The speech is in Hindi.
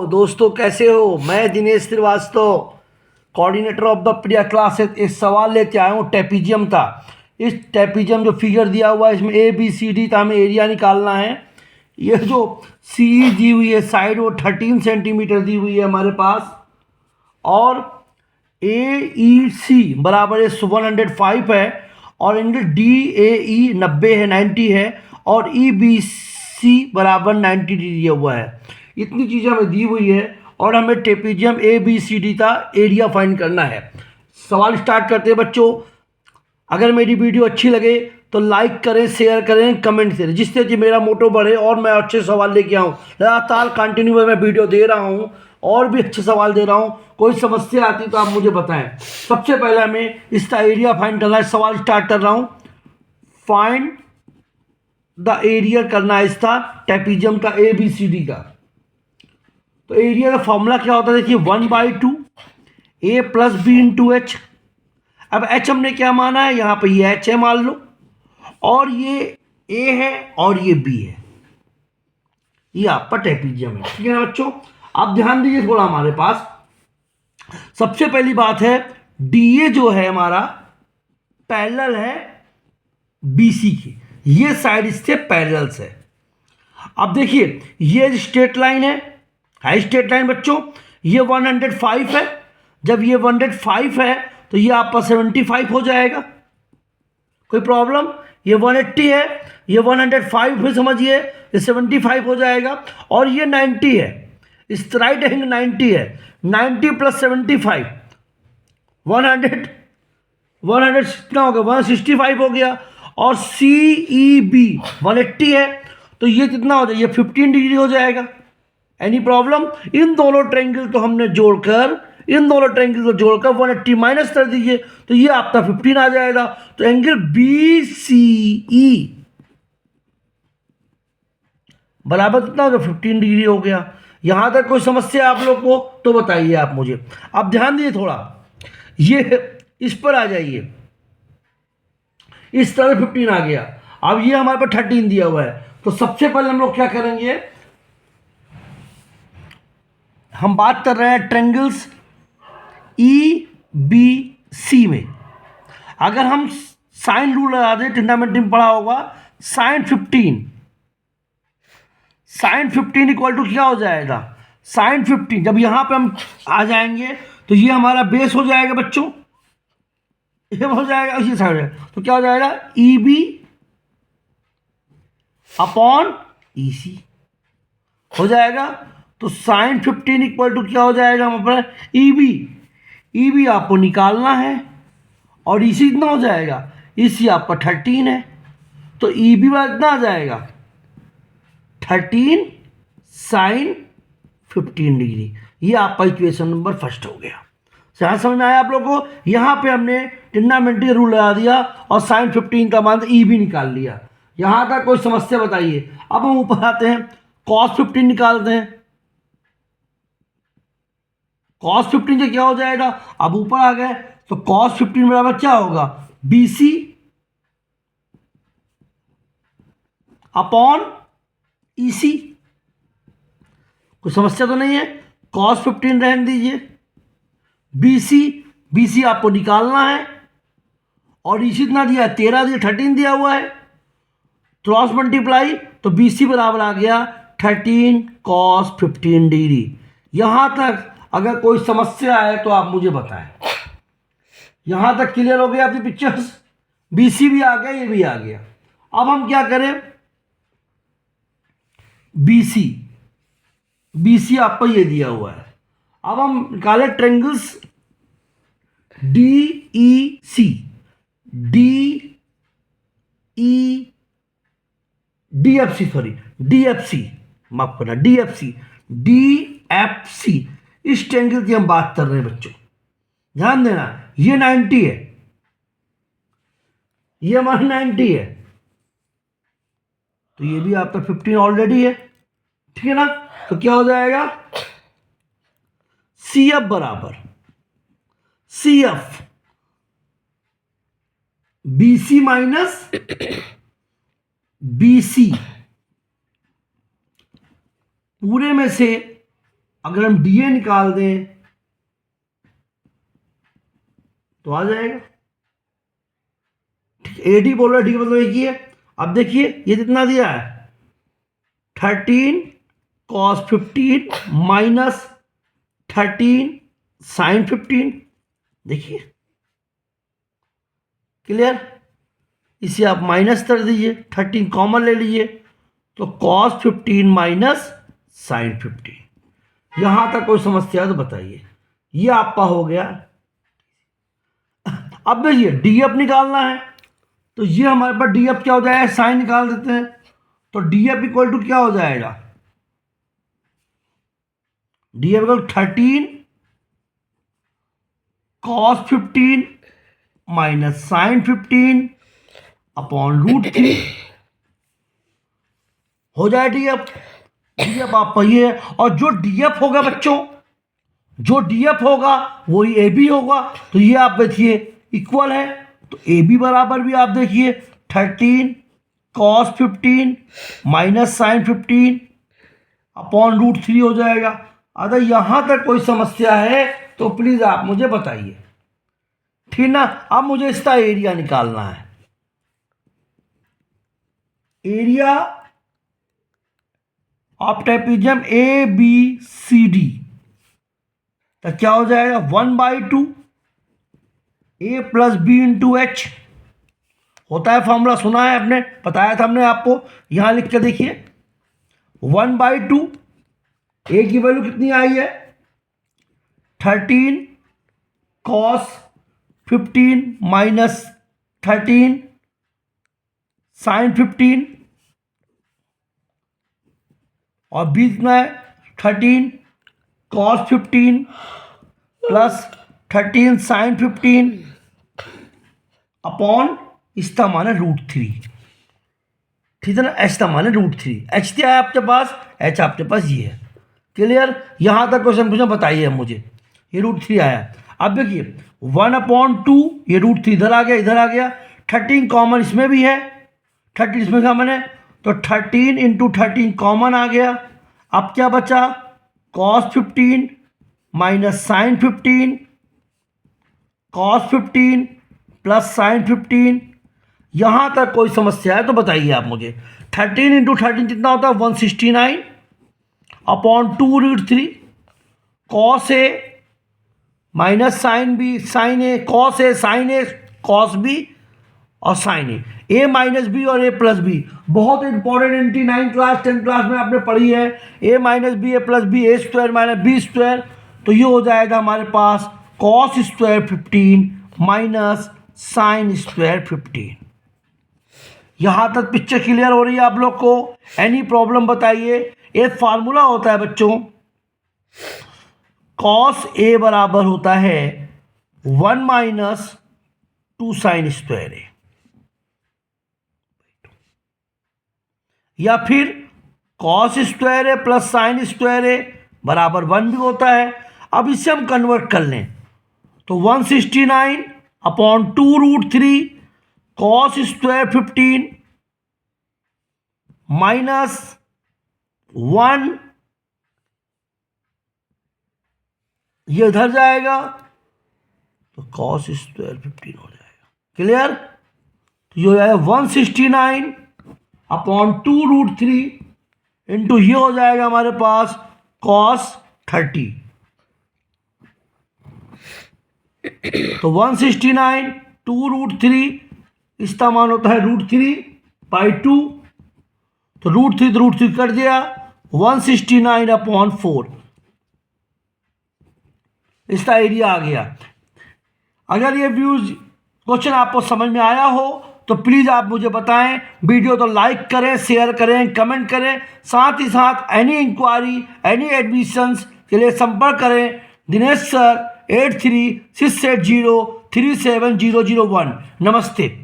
दोस्तों, कैसे हो? मैं Dinesh Srivastava, coordinator of the Priya classes. एक सवाल लेते आया हूँ ट्रेपीजियम का। इस ट्रेपीजियम जो फिगर दिया हुआ है इसमें ए बी सी डी था, हमें एरिया निकालना है। ये जो सी दी हुई है साइड वो 13 सेंटीमीटर दी हुई है हमारे पास, और ए ई सी बराबर है 105 है, और एंगल डी ए ई 90 है, 90 है, और ई बी सी बराबर 90 डिग्री दिया हुआ है। इतनी चीज़ें हमें दी हुई है और हमें trapezium A B C D का एरिया फाइंड करना है। सवाल स्टार्ट करते हैं बच्चों। अगर मेरी वीडियो अच्छी लगे तो लाइक करें, शेयर करें, कमेंट करें, जिससे कि मेरा मोटो बढ़े और मैं अच्छे सवाल लेके आऊँ। लगातार कंटिन्यू मैं वीडियो दे रहा हूँ और भी अच्छे सवाल दे रहा हूँ। कोई समस्या आती तो आप मुझे बताएं। सबसे पहले हमें इसका एरिया फाइंड करना है। सवाल स्टार्ट कर रहा हूँ। फाइंड द एरिया करना है इसका ट्रेपीजियम का ए बी सी डी का। तो एरिया का फॉर्मूला क्या होता है? देखिए 1/2 A plus B into H. अब एच हमने क्या माना है? यहाँ पे ये एच है मान लो, और ये ए है और ये बी है। ये आपका ट्रेपीजियम है, ठीक है ना बच्चों? आप ध्यान दीजिए थोड़ा। हमारे पास सबसे पहली बात है, डी ए जो है हमारा पैरेलल है बीसी के, ये साइड इससे पैरेलल है। अब देखिए ये स्ट्रेट लाइन है स्ट्रेट लाइन बच्चों। ये 105 है। जब ये 105 है तो ये आपका 75 हो जाएगा। कोई प्रॉब्लम? ये 180 है, ये 105 फिर समझिए, ये 75 हो जाएगा, और ये 90 है। इस राइट एंगल 90 है। 90 प्लस 75 100 कितना हो गया? 165 हो गया। और सी ई बी 180 है, तो ये कितना हो जाएगा? ये 15 डिग्री हो जाएगा। Any problem? इन दोनों ट्रायंगल को हमने जोड़कर 180 माइनस कर दीजिए, तो ये आपका 15 आ जाएगा। तो एंगल बी सी ई बराबर कितना हो गया? 15 डिग्री हो गया। यहां तक कोई समस्या आप लोग को तो बताइए आप मुझे। अब ध्यान दीजिए थोड़ा, ये इस पर आ जाइए। इस तरह 15 आ गया। अब ये हमारे पास 13 दिया हुआ है। तो सबसे पहले हम लोग क्या करेंगे? हम बात कर रहे हैं ट्रायंगल्स ई बी सी में। अगर हम साइन रूल लगा दें, ट्रिग्नोमेट्री में पढ़ा होगा, साइन 15 इक्वल टू क्या हो जाएगा? साइन 15। जब यहां पे हम आ जाएंगे तो ये हमारा बेस हो जाएगा बच्चों, ये हो जाएगा इसी साइड है। तो क्या हो जाएगा? ई बी अपॉन ई सी हो जाएगा। तो साइन 15 इक्वल टू क्या हो जाएगा हमारे पास? ई बी आपको निकालना है, और ई सी कितना हो जाएगा? ई सी आपका 13 है। तो ई बी वाला कितना आ जाएगा? 13 साइन 15 डिग्री। ये आपका इक्वेशन नंबर फर्स्ट हो गया। यहाँ समझ में आया आप लोग को? यहाँ पे हमने ट्रिग्नोमेट्री रूल लगा दिया और साइन 15 का मान ई बी निकाल लिया। यहाँ तक कोई समस्या बताइए। अब हम ऊपर आते हैं, कॉस 15 निकालते हैं। कॉस 15 से क्या हो जाएगा? अब ऊपर आ गए तो कॉस 15 बराबर क्या होगा? बी सी अपॉन ई सी। कोई समस्या तो नहीं है? कॉस 15 रहने दीजिए। बी सी आपको निकालना है, और ई सी इतना दिया है 13 दिया, 13 दिया हुआ है। क्रॉस मल्टीप्लाई, तो बी सी बराबर आ गया 13 कॉस 15 डिग्री। यहां तक अगर कोई समस्या है तो आप मुझे बताएं। यहां तक क्लियर हो गया आपकी पिक्चर्स? बी सी भी आ गया, ये भी आ गया। अब हम क्या करें? बी सी आपको ये दिया हुआ है। अब हम निकाले ट्रायंगल्स डी ई सी, डी एफ सी, माफ करना, डी एफ सी। इस ट्रायंगल की हम बात कर रहे हैं बच्चों। ध्यान देना, ये 90 है, ये हमारा 90 है, तो ये भी आपका 15 ऑलरेडी है, ठीक है ना? तो क्या हो जाएगा? सी एफ बराबर C F B C minus B C, पूरे में से अगर हम डी ए निकाल दें तो आ जाएगा। ठीक, ए डी बोल रहा है, डी मतलब एक ही है। अब देखिए ये कितना दिया है, 13 कॉस 15 माइनस 13 साइन 15। देखिए क्लियर, इसे आप माइनस कर दीजिए, 13 कॉमन ले लीजिए, तो कॉस 15 माइनस साइन 15। यहां तक कोई समस्या तो बताइए। ये आपका हो गया। अब देखिए डी एफ निकालना है, तो ये हमारे पास डी एफ क्या हो जाएगा, साइन निकाल देते हैं। तो डी एफ इक्वल टू क्या हो जाएगा, D F equal 13 cos 15 minus sine 15 upon √3 हो जाए डी एफ। डी एफ आपका ये है, और जो डी एफ होगा बच्चों, जो डी एफ होगा वही ए बी होगा। तो ये आप देखिए इक्वल है, तो ए बी बराबर भी आप देखिए 13 कॉस 15 माइनस साइन 15 अपॉन √3 हो जाएगा। अगर यहां तक कोई समस्या है तो प्लीज आप मुझे बताइए, ठीक ना। अब मुझे इसका एरिया निकालना है। Area of trapezium A B C D, तो क्या हो जाएगा 1/2 A plus B into H होता है। फॉर्मूला सुना है आपने, बताया था हमने आपको, यहां लिख के देखिए 1/2 ए की वैल्यू कितनी आई है 13 कॉस 15 माइनस 13 साइन 15, और बी कितना है 13 कॉस 15 प्लस 13 साइन 15 अपॉन इसका मान है √3। ठीक है ना, एच का मान है √3। एच क्या है आपके पास, एच आपके पास ये है। क्लियर, यहां तक क्वेश्चन पूछा बताइए मुझे। ये √3 आया। अब देखिए 1/2 ये √3 इधर आ गया, इधर आ गया, 13 कॉमन इसमें भी है, 13 इसमें कॉमन है, तो 13 इंटू 13 कॉमन आ गया। अब क्या बचा, cos 15 minus sine 15 cos 15 plus sine 15। यहां तक कोई समस्या है तो बताइए आप मुझे। 13 इंटू 13 कितना होता है 169 upon 2√3 cos A minus sine B sine A, cos A sine A cos B और साइन ए माइनस बी और ए प्लस बी। बहुत इंपॉर्टेंट एंटी 9 क्लास 10 क्लास में आपने पढ़ी है, A minus B A plus B A square minus B square. तो ये हो जाएगा हमारे पास cos square 15 minus sine square 15। यहां तक पिक्चर क्लियर हो रही है आप लोग को, एनी प्रॉब्लम बताइए। एक फार्मूला होता है बच्चों, कॉस ए बराबर होता है 1 माइनस 2 साइन स्क्वायर ए, या फिर कॉस स्क्वायर ए प्लस साइन स्क्वायर ए बराबर 1 भी होता है। अब इसे हम कन्वर्ट कर लें तो 169 अपॉन 2√3 कॉस स्क्वायर 15 माइनस 1, ये इधर जाएगा तो कॉस स्क्वायर 15 हो जाएगा। क्लियर, तो ये हो जाएगा 169 अपॉन 2√3 इंटू ये हो जाएगा हमारे पास कॉस 30। तो 169 2√3 इसका मान होता है √3/2, तो √3 कर दिया 169 अपॉन 4, इसका एरिया आ गया। अगर ये व्यूज क्वेश्चन आपको समझ में आया हो तो प्लीज़ आप मुझे बताएं। वीडियो तो लाइक करें, शेयर करें, कमेंट करें। साथ ही साथ एनी इंक्वायरी एनी एडमिशंस के लिए संपर्क करें दिनेश सर 8368037001। नमस्ते।